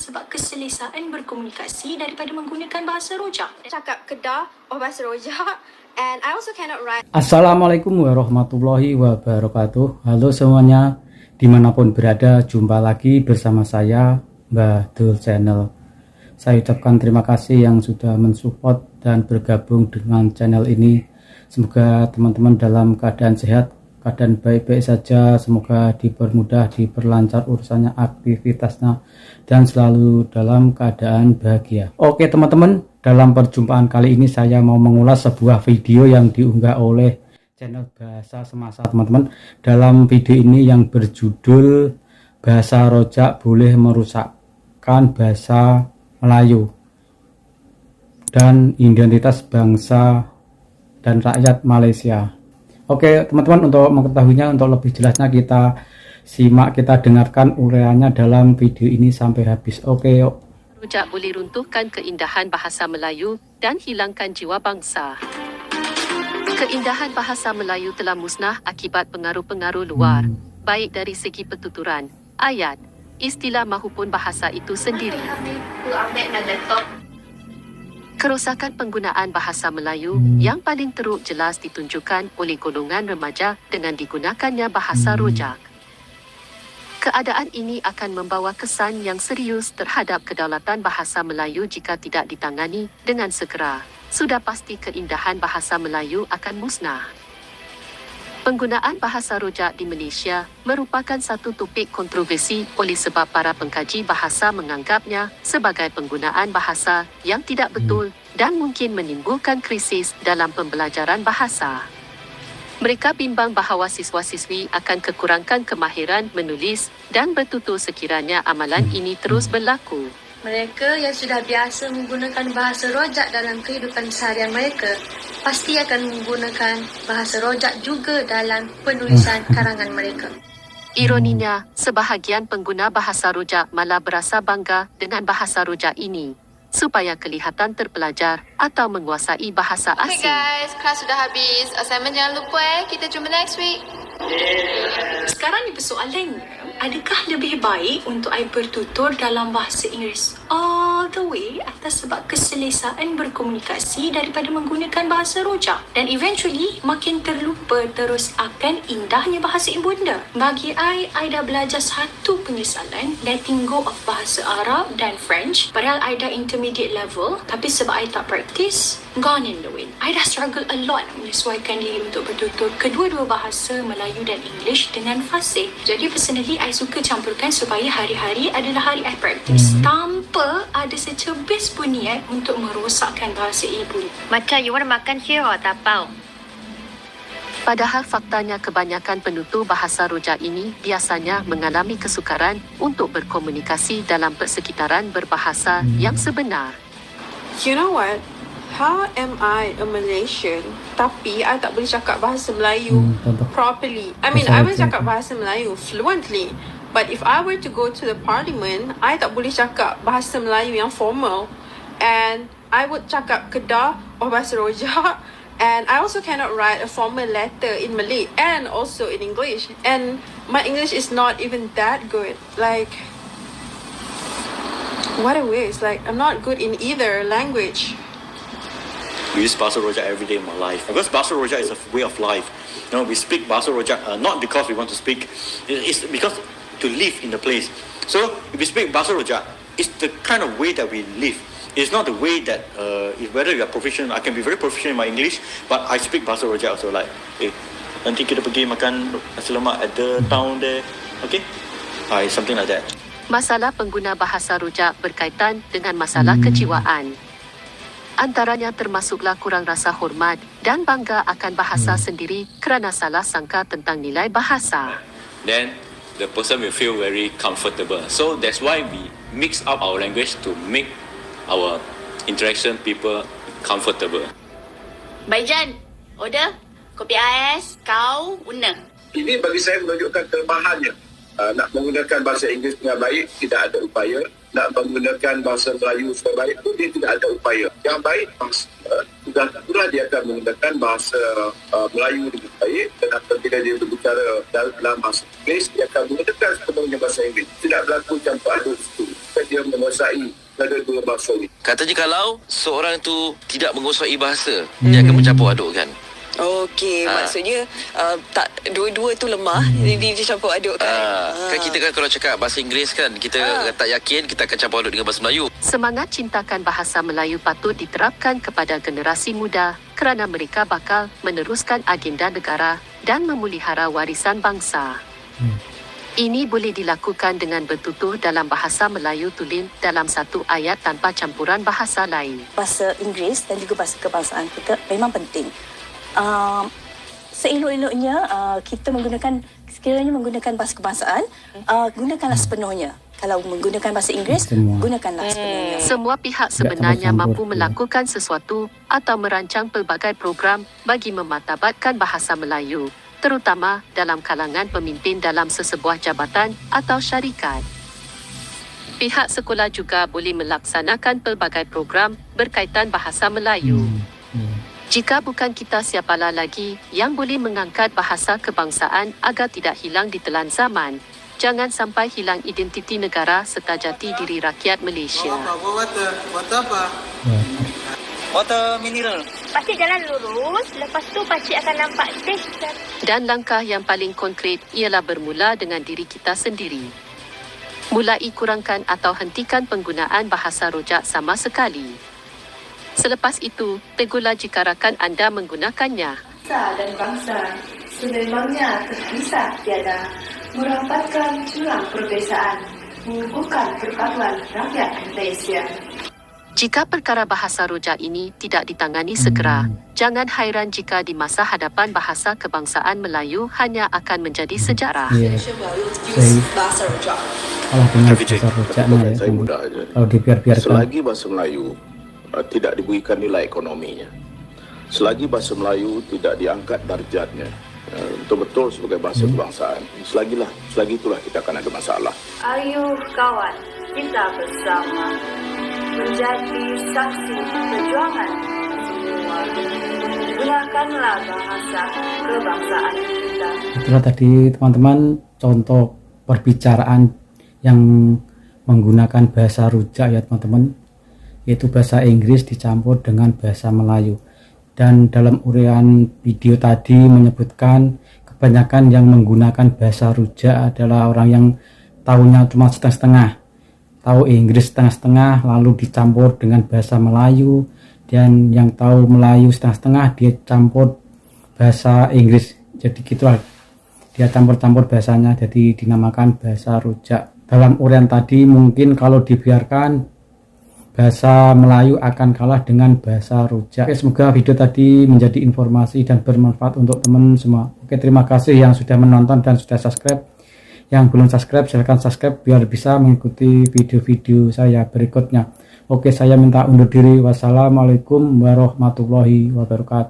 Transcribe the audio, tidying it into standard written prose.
atas sebab keselesaan berkomunikasi daripada menggunakan bahasa rojak. Cakap Kedah or bahasa rojak, and I also cannot write. Assalamualaikum warahmatullahi wabarakatuh. Halo semuanya, dimanapun berada, jumpa lagi bersama saya Mbah Dul Channel. Saya ucapkan terima kasih yang sudah mensupport dan bergabung dengan channel ini. Semoga teman-teman dalam keadaan sehat, keadaan baik-baik saja, semoga dipermudah, diperlancar urusannya, aktivitasnya, dan selalu dalam keadaan bahagia. Oke teman-teman, dalam perjumpaan kali ini saya mau mengulas sebuah video yang diunggah oleh channel Bahasa Semasa teman-teman. Dalam video ini yang berjudul Bahasa Rojak Boleh Merusakkan Bahasa Melayu dan Identitas Bangsa dan Rakyat Malaysia. Oke teman-teman, untuk mengetahuinya, untuk lebih jelasnya kita simak, kita dengarkan uraiannya dalam video ini sampai habis. Oke yuk. Rojak boleh runtuhkan keindahan bahasa Melayu dan hilangkan jiwa bangsa. Keindahan bahasa Melayu telah musnah akibat pengaruh-pengaruh luar, baik dari segi pertuturan, ayat, istilah maupun bahasa itu sendiri. Kerosakan penggunaan bahasa Melayu yang paling teruk jelas ditunjukkan oleh golongan remaja dengan digunakannya bahasa rojak. Keadaan ini akan membawa kesan yang serius terhadap kedaulatan bahasa Melayu jika tidak ditangani dengan segera. Sudah pasti keindahan bahasa Melayu akan musnah. Penggunaan bahasa rojak di Malaysia merupakan satu topik kontroversi oleh sebab para pengkaji bahasa menganggapnya sebagai penggunaan bahasa yang tidak betul dan mungkin menimbulkan krisis dalam pembelajaran bahasa. Mereka bimbang bahawa siswa-siswi akan kekurangan kemahiran menulis dan bertutur sekiranya amalan ini terus berlaku. Mereka yang sudah biasa menggunakan bahasa rojak dalam kehidupan seharian mereka pasti akan menggunakan bahasa rojak juga dalam penulisan karangan mereka. Ironinya, sebahagian pengguna bahasa rojak malah berasa bangga dengan bahasa rojak ini supaya kelihatan terpelajar atau menguasai bahasa asing. Okay guys, kelas sudah habis. Assignment jangan lupa kita jumpa next week. Sekarang ni persoalannya, adakah lebih baik untuk I bertutur dalam bahasa Inggeris all the way atas sebab keselesaan berkomunikasi daripada menggunakan bahasa rojak, dan eventually makin terlupa terus akan indahnya bahasa ibunda? Bagi I dah belajar satu penyesalan letting go of bahasa Arab dan French, padahal I dah intermediate level, tapi sebab I tak practice, gone in the wind. I dah struggle a lot menyesuaikan diri untuk bertutur kedua-dua bahasa Melayu dan English dengan fasih. Jadi personally I suka campurkan supaya hari-hari adalah hari I practice tanpa ada secebis pun niat untuk merosakkan bahasa ibu. Macam you want makan here or tapau? Padahal faktanya kebanyakan penutur bahasa rojak ini biasanya mengalami kesukaran untuk berkomunikasi dalam persekitaran berbahasa yang sebenar. You know what? How am I a Malaysian tapi I tak boleh cakap bahasa Melayu properly? I mean, I boleh cakap bahasa Melayu fluently, but if I were to go to the parliament, I tak boleh cakap bahasa Melayu yang formal, and I would cakap Kedah or bahasa rojak, and I also cannot write a formal letter in Malay and also in English, and my English is not even that good. Like, what a waste. Like, I'm not good in either language. We use Bahasa Rojak every day in my life. Because Bahasa Rojak is a way of life. You know, we speak Bahasa Rojak not because we want to speak, it's because to live in the place. So, if we speak Bahasa Rojak, it's the kind of way that we live. It's not the way that, whether you are proficient, I can be very proficient in my English, but I speak Bahasa Rojak also, like, nanti kita pergi makan nasi lemak at the town there, okay? Something like that. Masalah pengguna bahasa rojak berkaitan dengan masalah kejiwaan. Antaranya termasuklah kurang rasa hormat dan bangga akan bahasa sendiri kerana salah sangka tentang nilai bahasa. Then the person will feel very comfortable. So that's why we mix up our language to make our interaction people comfortable. Baijan, order. Kopi ais, kau, una. Ini bagi saya menunjukkan kelemahannya. Nak menggunakan bahasa Inggeris dengan baik, tidak ada upaya. Nak menggunakan bahasa Melayu dengan baik pun dia tidak ada upaya. Yang baik sudah dia akan menggunakan bahasa Melayu dengan baik, dan apabila dia berbicara dalam bahasa Inggeris, dia akan menggunakan sepenuhnya bahasa Inggeris. Tidak berlaku campur aduk itu. dia menguasai kedua bahasa ini. Katanya kalau seorang tu tidak menguasai bahasa, dia akan mencampur adukkan. Okey, maksudnya tak dua-dua tu lemah, jadi dicampur adukkan. Kan kita kan kalau cakap bahasa Inggeris kan, kita tak yakin, kita akan campur aduk dengan bahasa Melayu. Semangat cintakan bahasa Melayu patut diterapkan kepada generasi muda kerana mereka bakal meneruskan agenda negara dan memelihara warisan bangsa. Ini boleh dilakukan dengan bertutur dalam bahasa Melayu tulen dalam satu ayat tanpa campuran bahasa lain. Bahasa Inggeris dan juga bahasa kebangsaan kita memang penting. Seelok-eloknya kita sekiranya menggunakan bahasa kebangsaan, gunakanlah sepenuhnya. Kalau menggunakan bahasa Inggeris, gunakanlah sepenuhnya. Semua pihak sebenarnya mampu melakukan sesuatu atau merancang pelbagai program bagi mematabatkan bahasa Melayu, terutama dalam kalangan pemimpin dalam sesebuah jabatan atau syarikat. Pihak sekolah juga boleh melaksanakan pelbagai program berkaitan bahasa Melayu. Jika bukan kita, siapalah lagi yang boleh mengangkat bahasa kebangsaan agar tidak hilang ditelan zaman. Jangan sampai hilang identiti negara serta jati diri rakyat Malaysia. Water mineral. Pakcik jalan lurus, lepas tu pakcik akan nampak stesen. Dan langkah yang paling konkret ialah bermula dengan diri kita sendiri. Mulai kurangkan atau hentikan penggunaan bahasa rojak sama sekali. Selepas itu, tegurlah jika rakan anda menggunakannya. Bangsa dan bangsa sememangnya terpisah tiada, merapatkan tulang perbezaan, mengukuhkan persatuan rakyat Malaysia. Jika perkara bahasa rojak ini tidak ditangani segera, jangan hairan jika di masa hadapan bahasa kebangsaan Melayu hanya akan menjadi sejarah. Bahasa rojak. Kalau dengan bahasa rojaknya ya, kalau dibiarkan. Selagi bahasa Melayu tidak diberikan nilai ekonominya, selagi bahasa Melayu tidak diangkat darjatnya betul-betul sebagai bahasa kebangsaan, selagi itulah kita akan ada masalah. Ayuh kawan, kita bersama menjadi saksi perjuangan semua. Gunakanlah bahasa kebangsaan kita. Itulah tadi teman-teman contoh perbicaraan yang menggunakan bahasa rujak ya teman-teman, yaitu bahasa Inggris dicampur dengan bahasa Melayu. Dan dalam uraian video tadi menyebutkan kebanyakan yang menggunakan bahasa rujak adalah orang yang tahunya cuma setengah-setengah, tahu Inggris setengah-setengah lalu dicampur dengan bahasa Melayu, dan yang tahu Melayu setengah-setengah dia campur bahasa Inggris. Jadi gitulah, dia campur-campur bahasanya, jadi dinamakan bahasa rujak. Dalam uraian tadi mungkin kalau dibiarkan bahasa Melayu akan kalah dengan bahasa rujak. Oke, semoga video tadi menjadi informasi dan bermanfaat untuk teman semua. Oke, terima kasih yang sudah menonton dan sudah subscribe. Yang belum subscribe silahkan subscribe biar bisa mengikuti video-video saya berikutnya. Oke, saya minta undur diri. Wassalamualaikum warahmatullahi wabarakatuh.